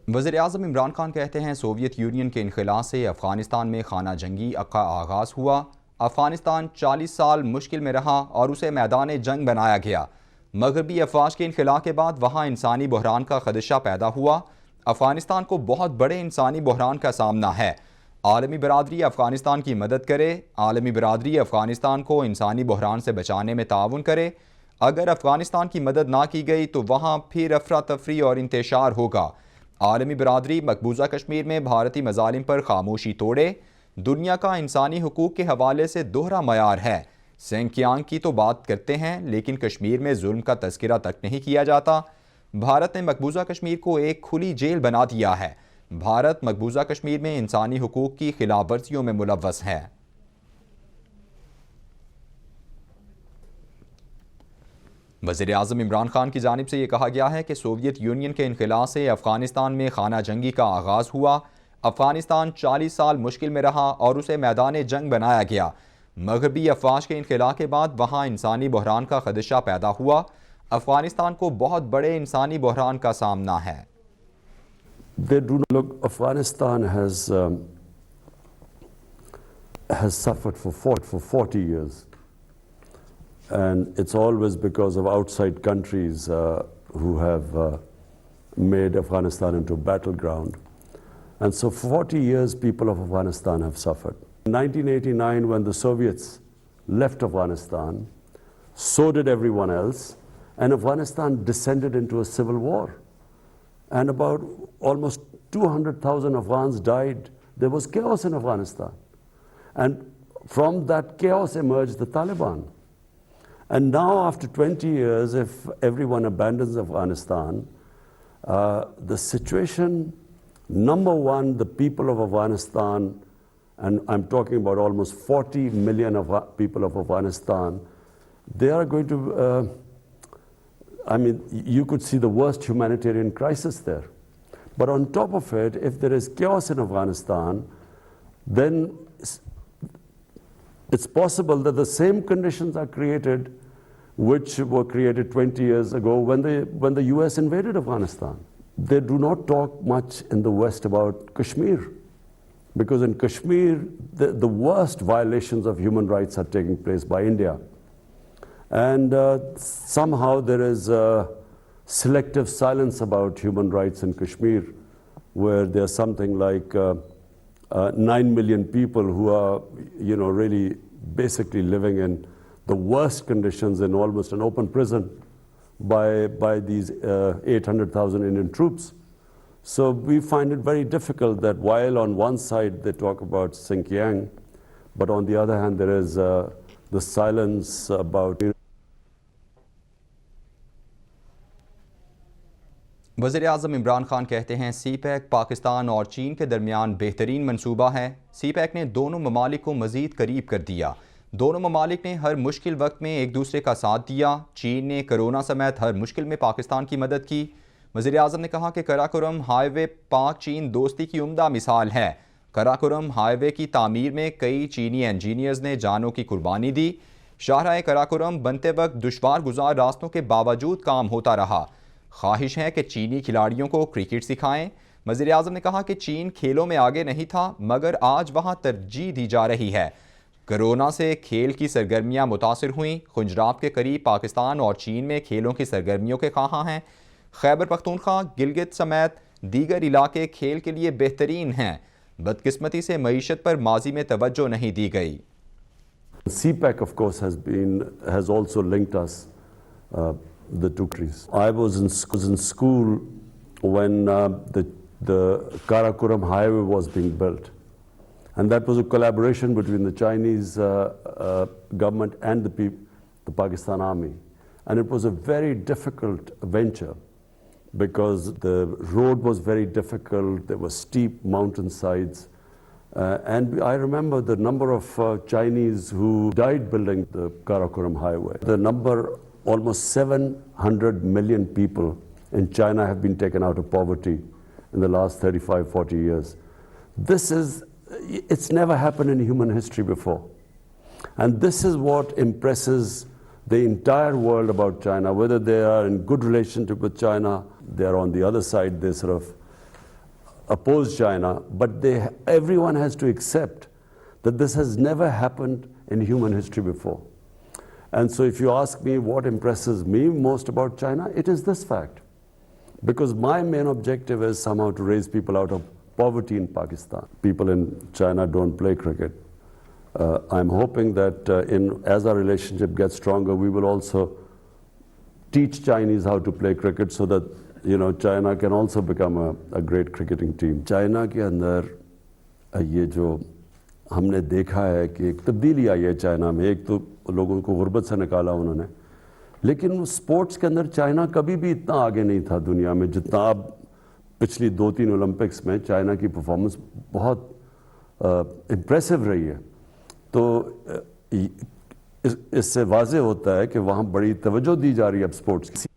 वज़ीर-ए-आज़म इमरान खान कहते हैं सोवियत यूनियन के इनखिला से अफ़गानिस्तान में खाना जंगी का आगाज़ हुआ। अफ़गानिस्तान 40 साल मुश्किल में रहा और उसे मैदान जंग बनाया गया। मगरबी अफवाज के इनखिला के बाद वहाँ इंसानी बहरान का खदशा पैदा हुआ। अफ़गानिस्तान को बहुत बड़े इंसानी बहरान का सामना है। आलमी बरादरी अफ़गानिस्तान की मदद करे। आलमी बरादरी अफ़गानिस्तान को इंसानी बहरान से बचाने में ताउन करे। अगर अफ़गानिस्तान की मदद ना की गई तो वहाँ फिर अफरा तफरी और इंतशार होगा। आलमी बरादरी मकबूजा कश्मीर में भारतीय मजालिम पर खामोशी तोड़े। दुनिया का इंसानी हुकूक के हवाले से दोहरा मयार है। सिंकियांग की तो बात करते हैं लेकिन कश्मीर में जुल्म का तज़किरा तक नहीं किया जाता। भारत ने मकबूजा कश्मीर को एक खुली जेल बना दिया है। भारत मकबूजा कश्मीर में इंसानी हुकूक की खिलाफ वर्जियों में मुलव्वस है। वज़ीर-ए-आज़म इमरान खान की जानिब से ये कहा गया है कि सोवियत यूनियन के इनखिला से अफ़गानिस्तान में खाना जंगी का आगाज़ हुआ। अफ़गानिस्तान 40 साल मुश्किल में रहा और उसे मैदान जंग बनाया गया। मगरबी अफवाज के इनखिला के बाद वहाँ इंसानी बहरान का खदशा पैदा हुआ। अफ़गानिस्तान को बहुत बड़े इंसानी बहरान का सामना है। Afghanistan has suffered for 40 years. And it's always because of outside countries who have made Afghanistan into a battleground. And so for 40 years, people of Afghanistan have suffered. In 1989, when the Soviets left Afghanistan, so did everyone else, and Afghanistan descended into a civil war. And about almost 200,000 Afghans died. There was chaos in Afghanistan. And from that chaos emerged the Taliban. And now, after 20 years, if everyone abandons Afghanistan, the situation, number one, the people of Afghanistan, and I'm talking about almost 40 million people of Afghanistan, they are going to, I mean, you could see the worst humanitarian crisis there. But on top of it, if there is chaos in Afghanistan, then it's possible that the same conditions are created which were created 20 years ago when the US invaded Afghanistan. They do not talk much in the West about Kashmir, because in Kashmir, the worst violations of human rights are taking place by India. And somehow there is selective silence about human rights in Kashmir, where there's something like 9 million people who are, really basically living in the worst conditions in almost an open prison by these 800,000 Indian troops. So we find it very difficult that while on one side they talk about Xinjiang, but on the other hand there is the silence about. वज़ीर-ए-आज़म इमरान खान कहते हैं सी-पैक पाकिस्तान और चीन के दरमियान बेहतरीन मंसूबा है। सी-पैक ने दोनों ममालिक को मज़ीद करीब कर दिया। दोनों ममालिक ने हर मुश्किल वक्त में एक दूसरे का साथ दिया। चीन ने कोरोना समेत हर मुश्किल में पाकिस्तान की मदद की। वज़ीर-ए-आज़म ने कहा कि कराकोरम हाईवे पाक-चीन दोस्ती की उम्दा मिसाल है। कराकोरम हाईवे की तामीर में कई चीनी इंजीनियर्स ने जानों की कुर्बानी दी। शाहराह कराकोरम बनते वक्त दुश्वार गुजार रास्तों के बावजूद काम होता रहा। ख्वाहिश है कि चीनी खिलाड़ियों को क्रिकेट सिखाएं। वज़ीर-ए-आज़म ने कहा कि चीन खेलों में आगे नहीं था, मगर आज वहाँ तरजीह दी जा रही है। कोरोना से खेल की सरगर्मियाँ मुतासिर हुई। खुंजराब के करीब पाकिस्तान और चीन में खेलों की सरगर्मियों के ख्वाहां हैं। खैबर पख्तूनख्वा, गिलगित समेत दीगर इलाके खेल के लिए बेहतरीन हैं। बदकिस्मती से मईशत पर माजी में तवज्जो नहीं दी गई। CPAC, of course, has also linked us, the two countries. I was in school when the Karakoram Highway was being built. And that was a collaboration between the Chinese government and the Pakistan army. And it was a very difficult venture because the road was very difficult, there were steep mountainsides. And I remember the number of Chinese who died building the Karakoram Highway. The number, almost 700 million people in China have been taken out of poverty in the last 35, 40 years. It's never happened in human history before. And this is what impresses the entire world about China, whether they are in good relationship with China, they are on the other side, they sort of oppose China, but everyone has to accept that this has never happened in human history before. And so if you ask me what impresses me most about China, it is this fact. Because my main objective is somehow to raise people out of poverty in Pakistan. People in China don't play cricket. I'm hoping that as our relationship gets stronger, we will also teach Chinese how to play cricket so that China can also become a great cricketing team. China के अंदर ये जो हमने देखा है कि एक तब्दीली आई है चाइना में, एक तो लोगों को गुर्बत से निकाला उन्होंने, लेकिन स्पोर्ट्स के अंदर चाइना कभी भी इतना आगे नहीं था दुनिया में जितना अब पिछली 2-3 ओलंपिक्स में चाइना की परफॉर्मेंस बहुत इम्प्रेसिव रही है। तो इससे वाज़ेह होता है कि वहाँ बड़ी तवज्जो दी जा रही है अब स्पोर्ट्स की।